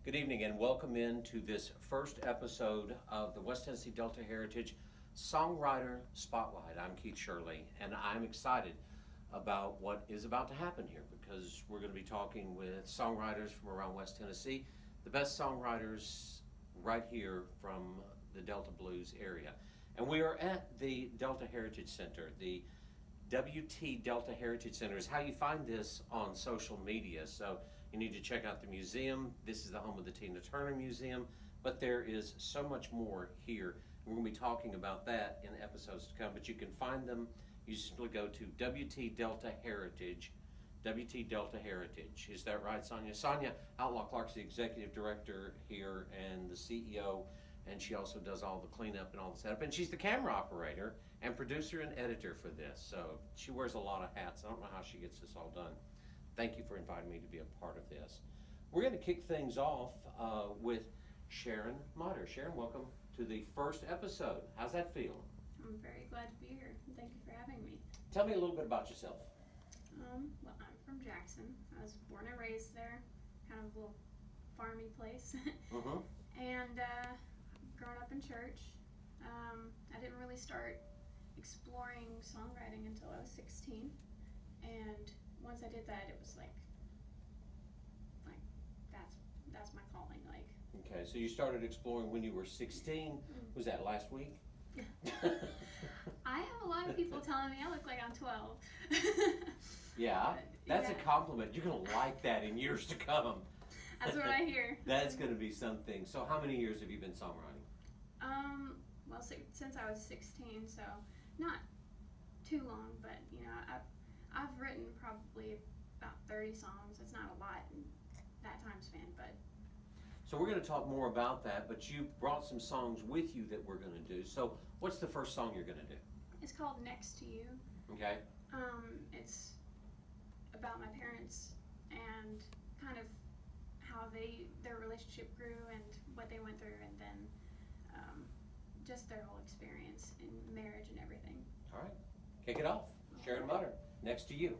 Good evening and welcome into this first episode of the West Tennessee Delta Heritage Songwriter Spotlight. I'm Keith Sherley and I'm excited about what is about to happen here because we're going to be talking with songwriters from around West Tennessee, the best songwriters right here from the Delta Blues area. And we are at the Delta Heritage Center. The WT Delta Heritage Center is how you find this on social media. So you need to check out the museum. This is the home of the Tina Turner Museum, but there is so much more here. We're going to be talking about that in episodes to come, but you can find them. You simply go to WT Delta Heritage. WT Delta Heritage. Is that right, Sonia? Sonia Outlaw Clark's the executive director here and the CEO, and she also does all the cleanup and all the setup. And she's the camera operator and producer and editor for this. So she wears a lot of hats. I don't know how she gets this all done. Thank you for inviting me to be a part of this. We're going to kick things off with Sharon Mutter. Sharon, welcome to the first episode. How's that feel? I'm very glad to be here. Thank you for having me. Tell me a little bit about yourself. Well, I'm from Jackson. I was born and raised there, kind of a little farmy place. And growing up in church. I didn't really start exploring songwriting until I was 16. And once I did that, it was like that's my calling. Like. Okay, so you started exploring when you were 16. Was that last week? I have a lot of people telling me I look like I'm 12. Yeah, that's a compliment. You're going to like that in years to come. That's what I hear. That's going to be something. So how many years have you been songwriting? Well, since I was 16, so not too long, but I've written probably about 30 songs. It's not a lot in that time span, but. So we're going to talk more about that, but you brought some songs with you that we're going to do. So what's the first song you're going to do? It's called Next to You. Okay. It's about my parents and kind of how their relationship grew and what they went through, and then just their whole experience in marriage and everything. All right. Kick it off. Sharon Mutter, Next to You.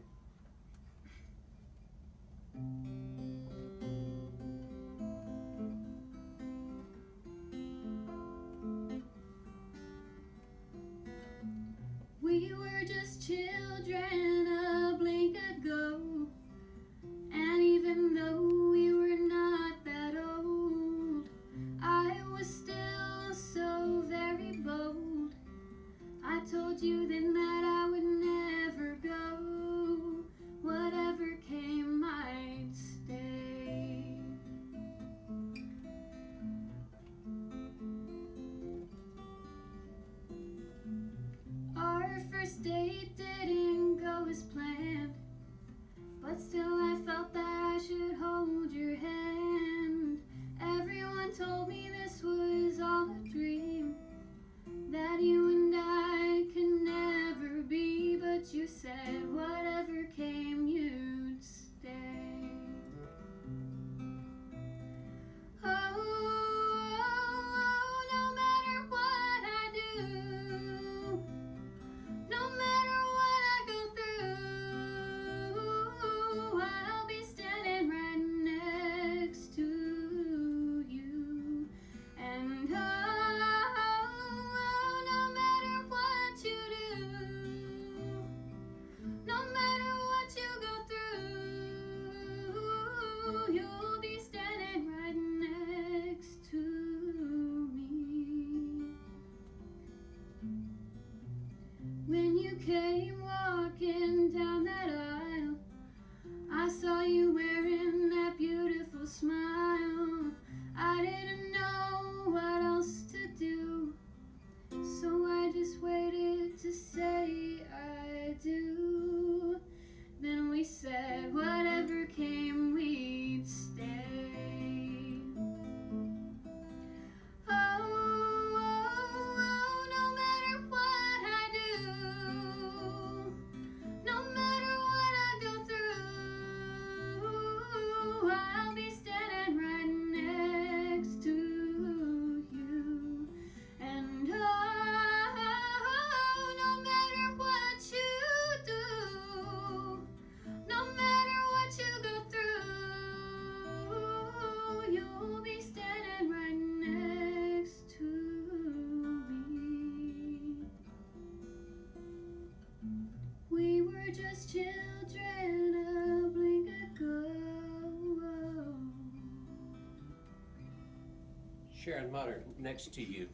We were just children a blink ago, and even though we were not that old, I was still so very bold. I told you then that I would never go, whatever came I'd stay. Sharon Mutter next to you.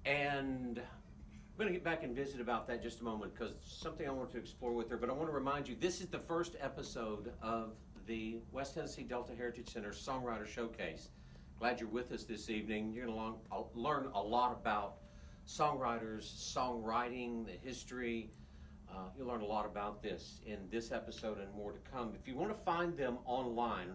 And I'm going to get back and visit about that just a moment because something I want to explore with her. But I want to remind you, this is the first episode of the West Tennessee Delta Heritage Center Songwriter Showcase. Glad you're with us this evening. You're going to learn a lot about songwriters, songwriting, the history. You'll learn a lot about this in this episode and more to come. If you want to find them online,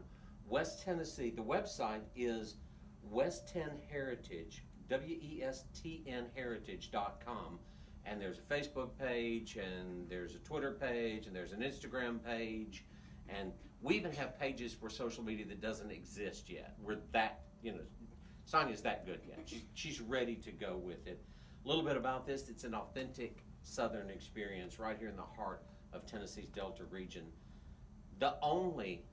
West Tennessee, the website is West Ten Heritage, WESTN Heritage.com. And there's a Facebook page, and there's a Twitter page, and there's an Instagram page. And we even have pages for social media that doesn't exist yet. We're that, Sonia's that good yet. She's ready to go with it. A little bit about this, it's an authentic Southern experience right here in the heart of Tennessee's Delta region. The only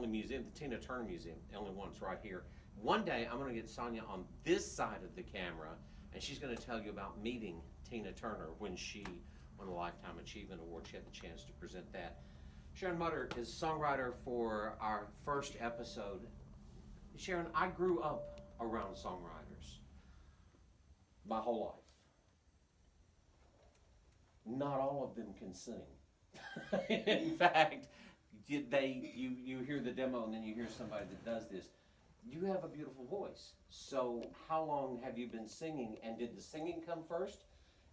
museum, the Tina Turner Museum, the only one, it's right here. One day I'm going to get Sonia on this side of the camera, and she's going to tell you about meeting Tina Turner when she won a Lifetime Achievement Award. She had the chance to present that. Sharon Mutter is songwriter for our first episode. Sharon, I grew up around songwriters my whole life. Not all of them can sing. In fact, you hear the demo and then you hear somebody that does this. You have a beautiful voice. So how long have you been singing, and did the singing come first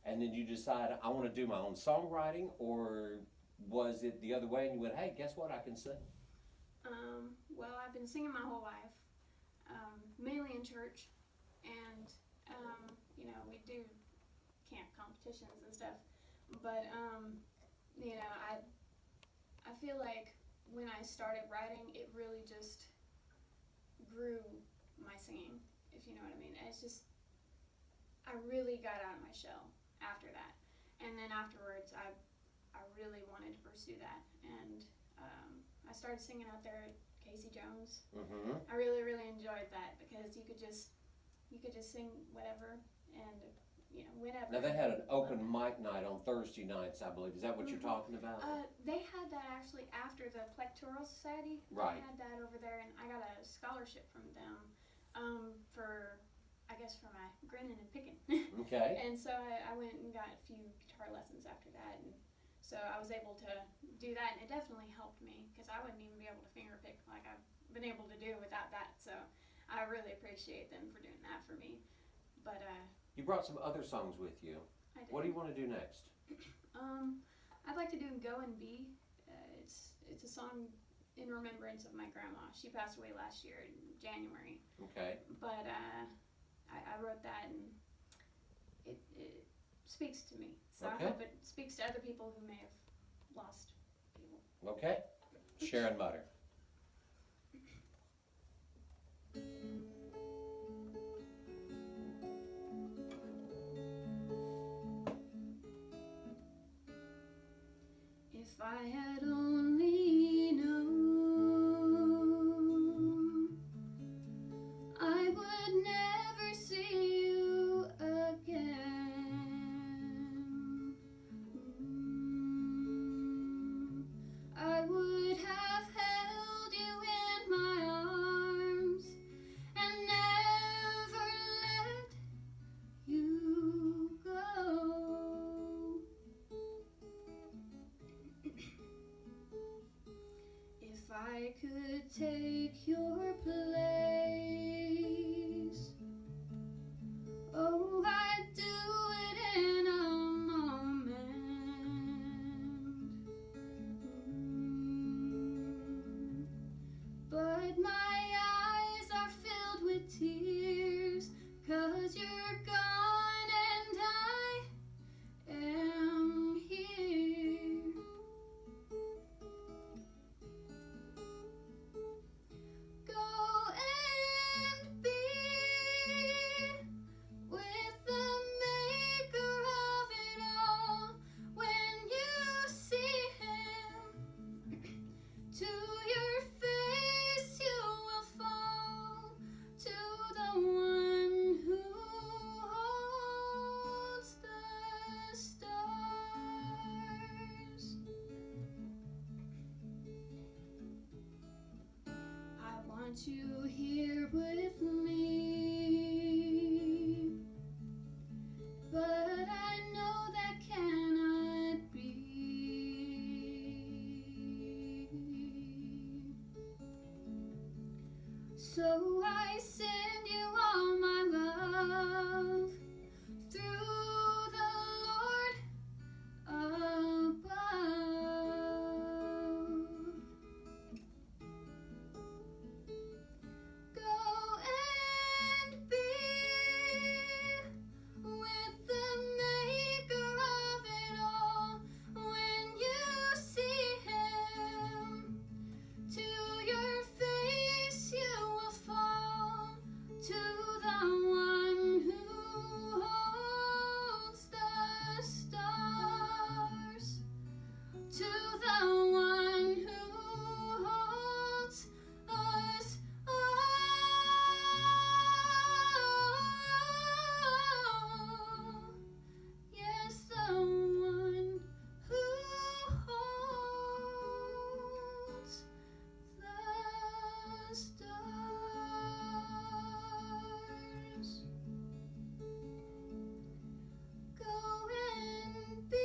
and then you decide I want to do my own songwriting, or was it the other way and you went, hey, guess what, I can sing? Well, I've been singing my whole life, mainly in church, and we do camp competitions and stuff, but I feel like when I started writing, it really just grew my singing, if you know what I mean. It's just, I really got out of my shell after that, and then afterwards I really wanted to pursue that, and I started singing out there at Casey Jones. Mm-hmm. I really, really enjoyed that because you could just sing whatever and whenever. Now they had an open mic night on Thursday nights, I believe. Is that what you're talking about? They had that actually after the Plectoral Society. Right. They had that over there, and I got a scholarship from them for my grinning and picking. Okay. And so I went and got a few guitar lessons after that, and so I was able to do that, and it definitely helped me because I wouldn't even be able to finger pick like I've been able to do without that. So I really appreciate them for doing that for me. But you brought some other songs with you. I did. What do you want to do next? I'd like to do Go and Be. It's a song in remembrance of my grandma. She passed away last year in January. Okay. But I wrote that, and it speaks to me. So Okay. I hope it speaks to other people who may have lost people. Okay. Sharon Mutter. If I had only known, I would never see you again. I would have held you in my arms and never let you go. If I could take your place, oh, I'd do it in a moment. But my eyes are filled with tears, 'cause you're gone and I am here. Go and be with the maker of it all. When you see him, to your face you want you here with me, but I know that cannot be. So I send you all my love through the Lord above. Go and be with the maker of it all. When you see him, to your face you will fall, to the one who holds the stars, to the one who holds us all. Yes, the one who holds the stars. Go and be.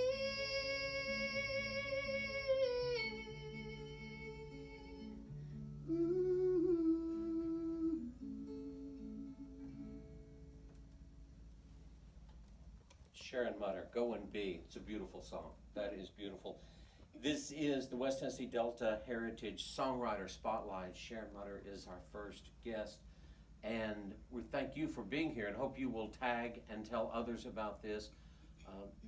Sharon Mutter, Go and Be. It's a beautiful song. That is beautiful. This is the West Tennessee Delta Heritage Songwriter Spotlight. Sharon Mutter is our first guest. And we thank you for being here and hope you will tag and tell others about this.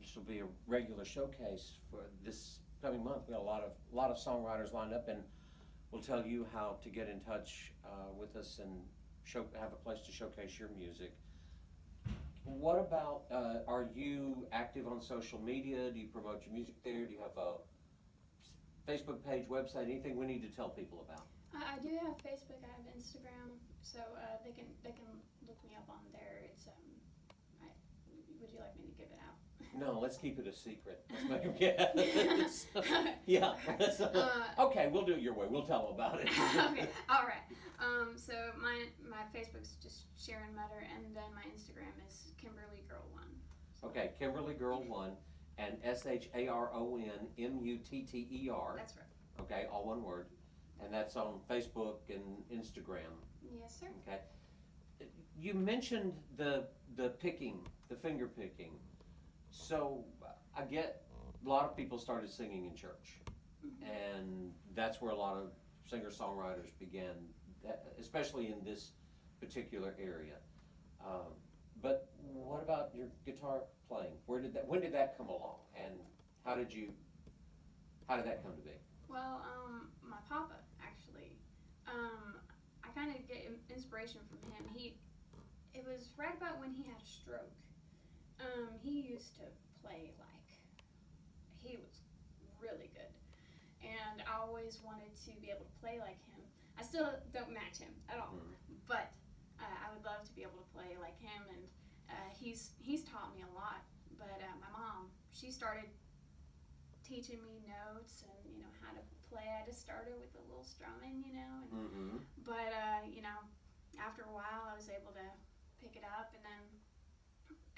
This will be a regular showcase for this coming month. We got a lot of songwriters lined up, and we'll tell you how to get in touch with us and have a place to showcase your music. What about, are you active on social media? Do you promote your music there? Do you have a Facebook page, website, anything we need to tell people about? I do have Facebook. I have Instagram, so they can look me up on there. It's would you like me to give it out? No, let's keep it a secret. Let's make them guess. Yeah. Okay, we'll do it your way. We'll tell them about it. Okay. All right. So my Facebook's just Sharon Mutter, and then my Instagram is Kimberly Girl 1. Okay, Kimberly Girl 1 and SharonMutter. That's right. Okay, all one word. And that's on Facebook and Instagram. Yes, sir. Okay. You mentioned the picking, the finger picking. So I get a lot of people started singing in church, and that's where a lot of singer-songwriters began, especially in this particular area. But what about your guitar playing? When did that come along, and how did that come to be? Well, my papa actually. I kind of get inspiration from him. It was right about when he had a stroke. He used to play like he was really good, and I always wanted to be able to play like him. I still don't match him at all, but I would love to be able to play like him, and he's taught me a lot. But my mom, she started teaching me notes and how to play. I just started with a little strumming, and but after a while I was able to pick it up, and then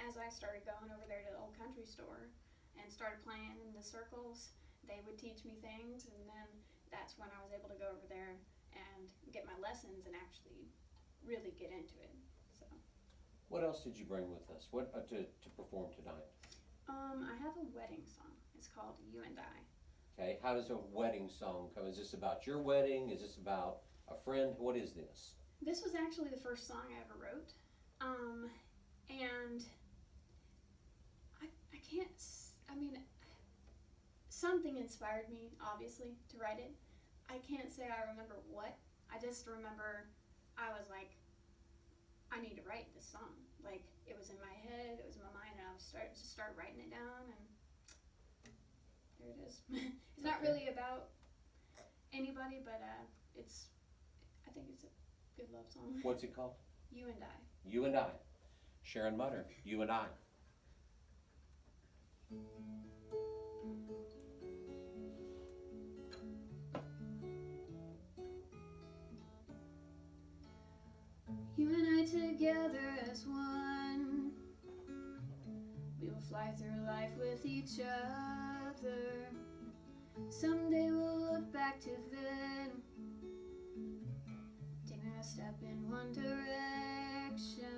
as I started going over there to the old country store and started playing in the circles, they would teach me things, and then that's when I was able to go over there and get my lessons and actually really get into it. So What else did you bring with us? What to perform tonight? I have a wedding song. It's called You and I. Okay, how does a wedding song come? Is this about your wedding? Is this about a friend? What is this? This was actually the first song I ever wrote. And I can't, something inspired me, obviously, to write it. I can't say I remember what. I just remember I was like, I need to write this song. Like, it was in my head, it was in my mind, and I was start writing it down, and there it is. It's not really about anybody, but I think it's a good love song. What's it called? You and I. You and I. Sharon Mutter, You and I. You and I together as one. We will fly through life with each other. Someday we'll look back to then, taking a step in one direction.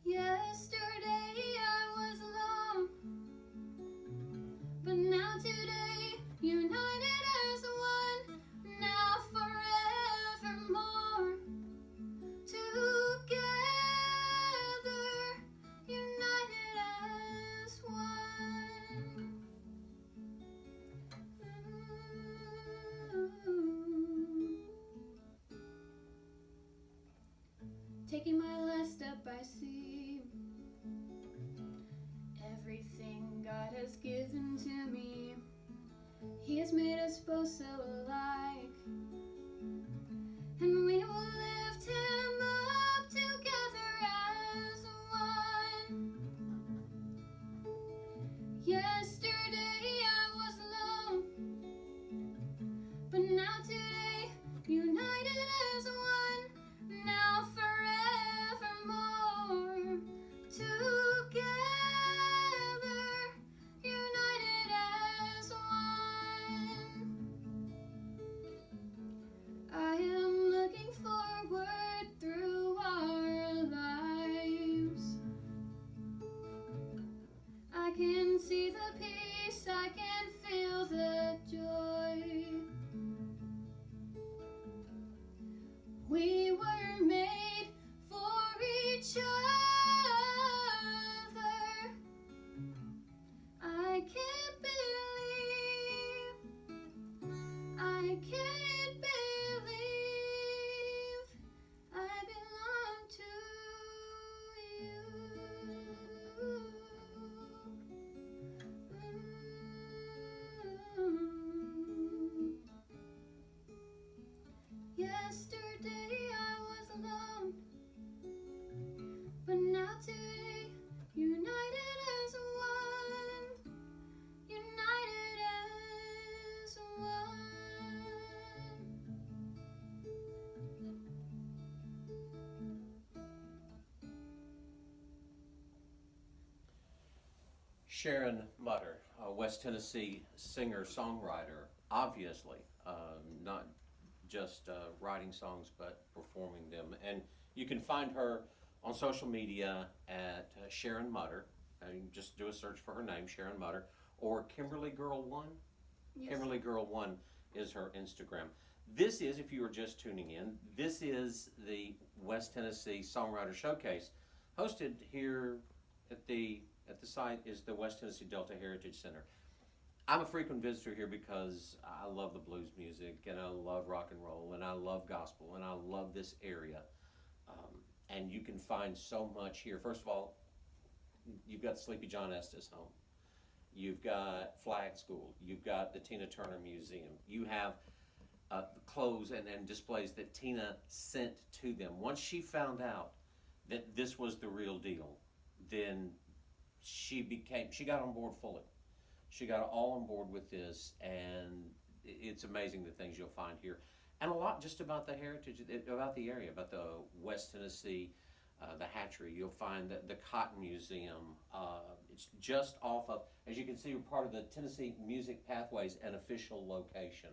Yesterday I was alone, but now today, united as one. Now forevermore, together, united as one. Ooh. Taking my last step, I see everything God has given to me. He has made us both so alike, and we will lift Him up together as one. Yesterday I was alone, but now today, united as one. Now forevermore, together, united as one. I am looking forward through our lives. I can see the peace, I can feel the joy. We were made for each other. I can't believe I belong to you. Yesterday I was alone, but now today, united as one. United as one. Sharon Mutter, a West Tennessee singer-songwriter, obviously, not just writing songs, but performing them. And you can find her on social media at Sharon Mutter. You can just do a search for her name, Sharon Mutter, or Kimberly Girl 1. Yes. Kimberly Girl 1 is her Instagram. This is, if you are just tuning in, this is the West Tennessee Songwriter Showcase, hosted here at the site is the West Tennessee Delta Heritage Center. I'm a frequent visitor here because I love the blues music, and I love rock and roll, and I love gospel, and I love this area. And you can find so much here. First of all, you've got Sleepy John Estes home. You've got Flag School. You've got the Tina Turner Museum. You have clothes and displays that Tina sent to them. Once she found out that this was the real deal, then she got on board fully. She got all on board with this, and it's amazing the things you'll find here. And a lot just about the heritage, about the area, about the West Tennessee, the hatchery. You'll find the Cotton Museum. It's just off of, as you can see, we're part of the Tennessee Music Pathways, an official location.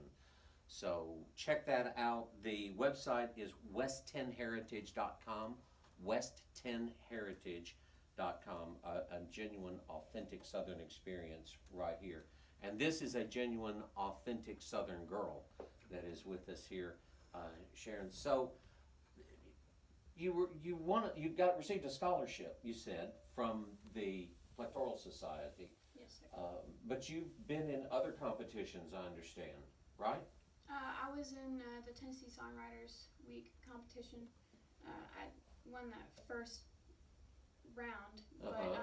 So check that out. The website is west10heritage.com, west10heritage.com, a genuine, authentic Southern experience right here. And this is a genuine, authentic Southern girl that is with us here, Sharon. So you received a scholarship, you said, from the Plectoral Society. Yes, sir. But you've been in other competitions, I understand, right? I was in the Tennessee Songwriters Week competition. I won that first round, but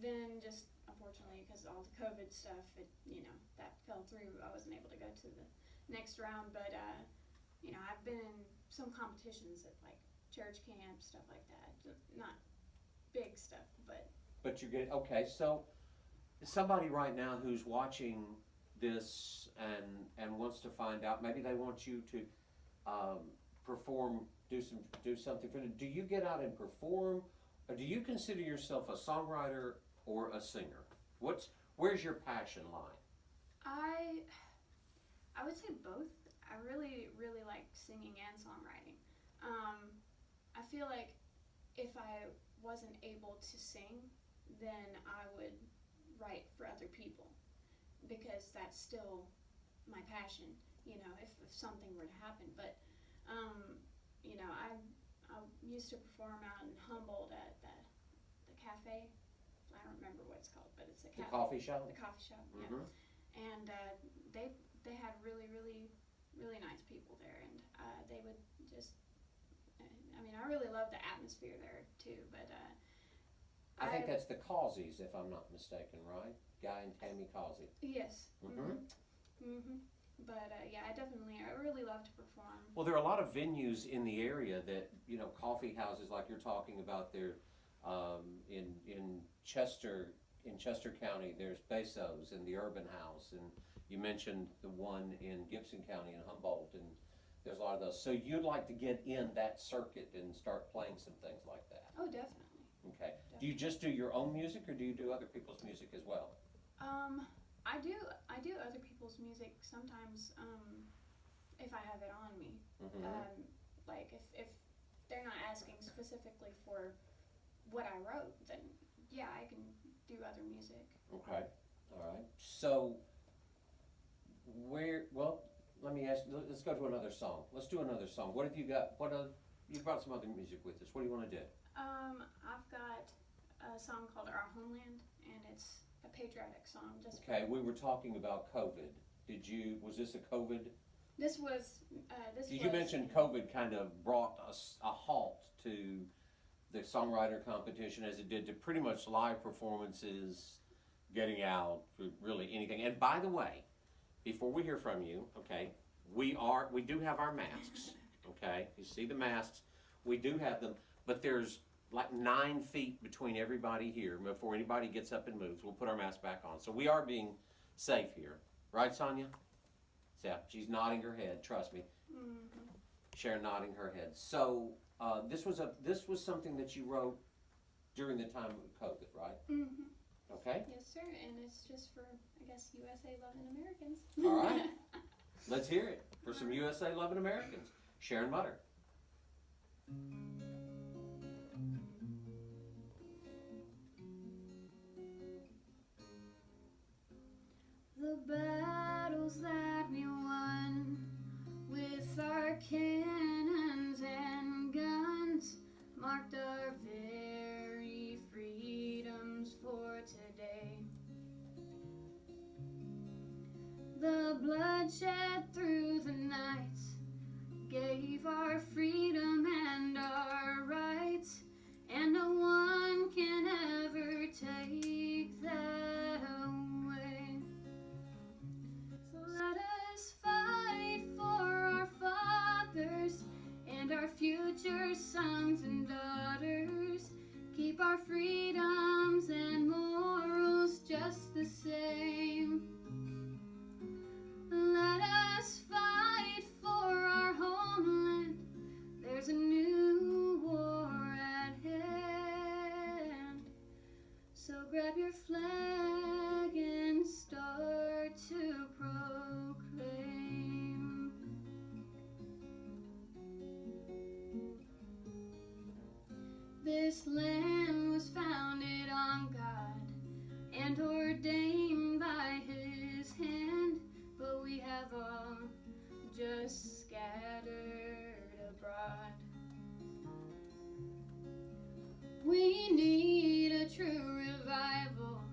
then just unfortunately because of all the COVID stuff, that fell through. I wasn't able to go to the next round, but I've been in some competitions at like church camp, stuff like that. Not big stuff, but you're getting, okay, so somebody right now who's watching this and wants to find out, maybe they want you to perform, do something for them. Do you get out and perform, or do you consider yourself a songwriter or a singer? Where's your passion lie? I would say both. I really like singing and songwriting. I feel like if I wasn't able to sing, then I would write for other people, because that's still my passion, you know, if something were to happen. But you know, I used to perform out in Humboldt at the cafe. I don't remember what it's called, but it's a cafe. The coffee shop? The coffee shop, Mm-hmm. yeah. And they had really nice people there, and they would just, I mean, I really love the atmosphere there too, but I think that's the Causeys, if I'm not mistaken, right? Guy and Tammy Causey. Yes. Mm-hmm. But yeah, I really love to perform. Well, there are a lot of venues in the area that, you know, coffee houses like you're talking about there. In Chester County, there's Bezos and the Urban House, and you mentioned the one in Gibson County in Humboldt, and there's a lot of those. So you'd like to get in that circuit and start playing some things like that? Oh, definitely. Okay. Do you just do your own music, or do you do other people's music as well? I do other people's music sometimes, if I have it on me. Mm-hmm. Like if they're not asking specifically for what I wrote, then yeah, I can do other music. Okay. All right. So let me ask, let's go to another song. Let's do another song. What have you got? You brought some other music with us. What do you want to do? I've got a song called Our Homeland, and it's a patriotic song. Okay, we were talking about COVID. Was this a COVID? You mentioned COVID kind of brought a halt to the songwriter competition, as it did to pretty much live performances, getting out, really anything. And by the way, before we hear from you, okay, we do have our masks, okay? You see the masks, we do have them, but there's like 9 feet between everybody here before anybody gets up and moves. We'll put our mask back on. So we are being safe here. Right, Sonia? Yeah, she's nodding her head, trust me. Mm-hmm. Sharon nodding her head. So this was something that you wrote during the time of COVID, right? Mm-hmm. Okay. Yes, sir, and it's just for, I guess, USA loving Americans. All right. Let's hear it for some USA loving Americans. Sharon Mutter. The battles that we won with our cannons and guns marked our very freedoms for today. The bloodshed through the night gave our freedom and our rights, and no one can ever take that away. So let us fight for our fathers and our future sons and daughters. Keep our freedoms and morals just the same. Let us fight for our homeland. There's a new war at hand. So grab your flag and start to proclaim. This land was founded on God and ordained by His hand, but we have all just scattered abroad. We need a true revival,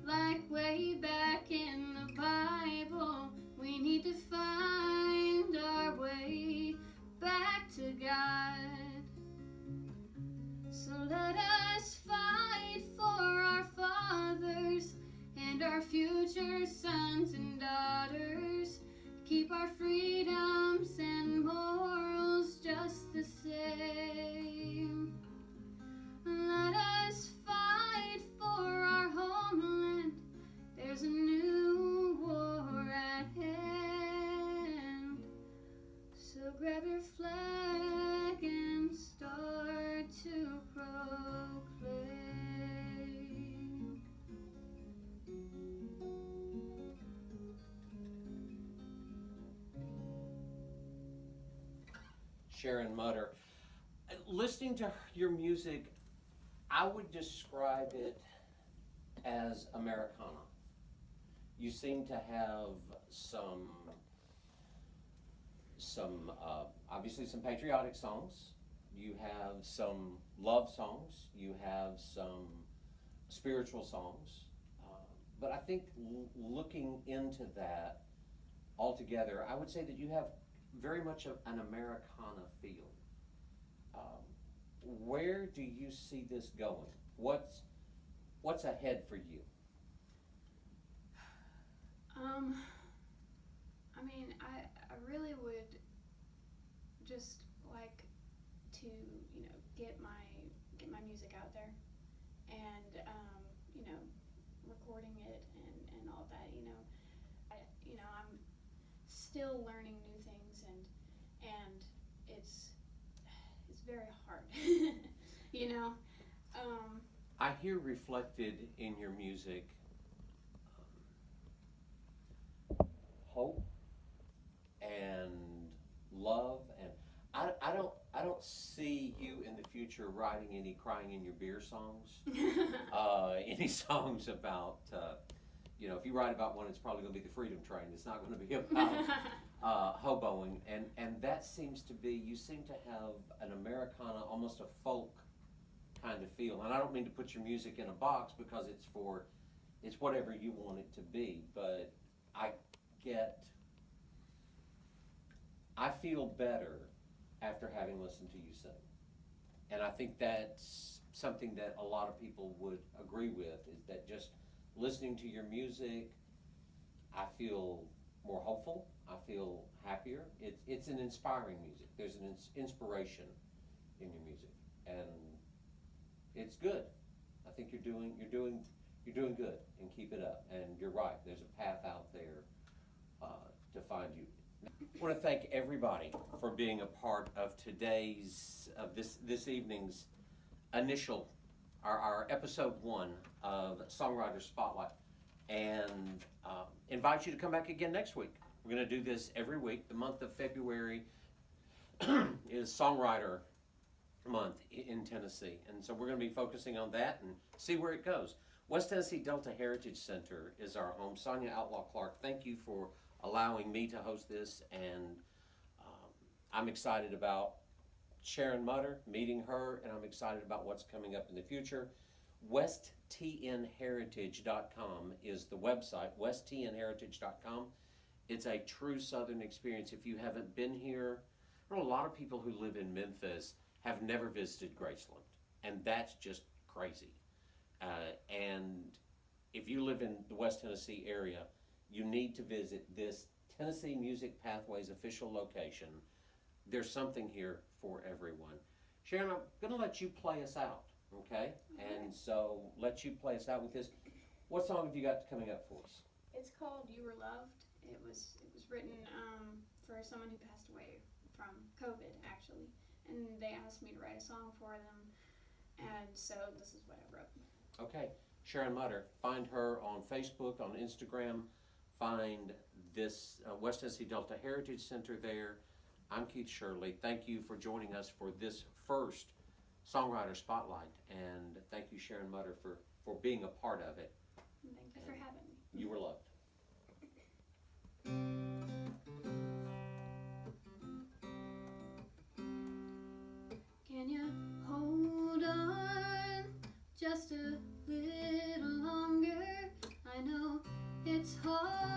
like way back in the Bible. We need to find our way back to God. So let us fight for our fathers and our future sons and daughters. Keep our freedoms and morals just the same. Let us fight for our homeland. There's a new war Sharon Mutter. Listening to your music, I would describe it as Americana. You seem to have some obviously some patriotic songs. You have some love songs. You have some spiritual songs. But I think looking into that altogether, I would say that you have very much of an Americana feel. Where do you see this going? What's ahead for you? I mean, I really would just like to, get my music out there, and recording it and all that. I'm still learning new things, and it's very hard. you know. I hear reflected in your music hope and love, and I don't see you in the future writing any crying in your beer songs. Any songs about if you write about one, it's probably going to be the Freedom Train. It's not going to be about hoboing, and that seems to be, you seem to have an Americana, almost a folk kind of feel. And I don't mean to put your music in a box, because it's whatever you want it to be, but I feel better after having listened to you sing. And I think that's something that a lot of people would agree with, is that just listening to your music, I feel more hopeful. I feel happier. It's an inspiring music. There's an inspiration in your music, and it's good. I think you're doing good, and keep it up. And you're right. There's a path out there to find you. I want to thank everybody for being a part of today's this evening's our episode 1 of Songwriter Spotlight, and invite you to come back again next week. We're going to do this every week. The month of February is Songwriter Month in Tennessee, and so we're going to be focusing on that and see where it goes. West Tennessee Delta Heritage Center is our home. Sonia Outlaw Clark, thank you for allowing me to host this, and I'm excited about Sharon Mutter, meeting her, and I'm excited about what's coming up in the future. WestTNHeritage.com is the website, WestTNHeritage.com. It's a true Southern experience. If you haven't been here, I know a lot of people who live in Memphis have never visited Graceland, and that's just crazy. And if you live in the West Tennessee area, you need to visit this Tennessee Music Pathways official location. There's something here for everyone. Sharon, I'm going to let you play us out, okay? And so let you play us out with this. What song have you got coming up for us? It's called "You Were Loved." It was written for someone who passed away from COVID, actually, and they asked me to write a song for them, and so this is what I wrote. Okay, Sharon Mutter. Find her on Facebook, on Instagram. Find this West Tennessee Delta Heritage Center there. I'm Keith Sherley. Thank you for joining us for this first Songwriter Spotlight, and thank you, Sharon Mutter, for being a part of it. Thank you for having me. You were loved. Can you hold on just a little longer? I know it's hard.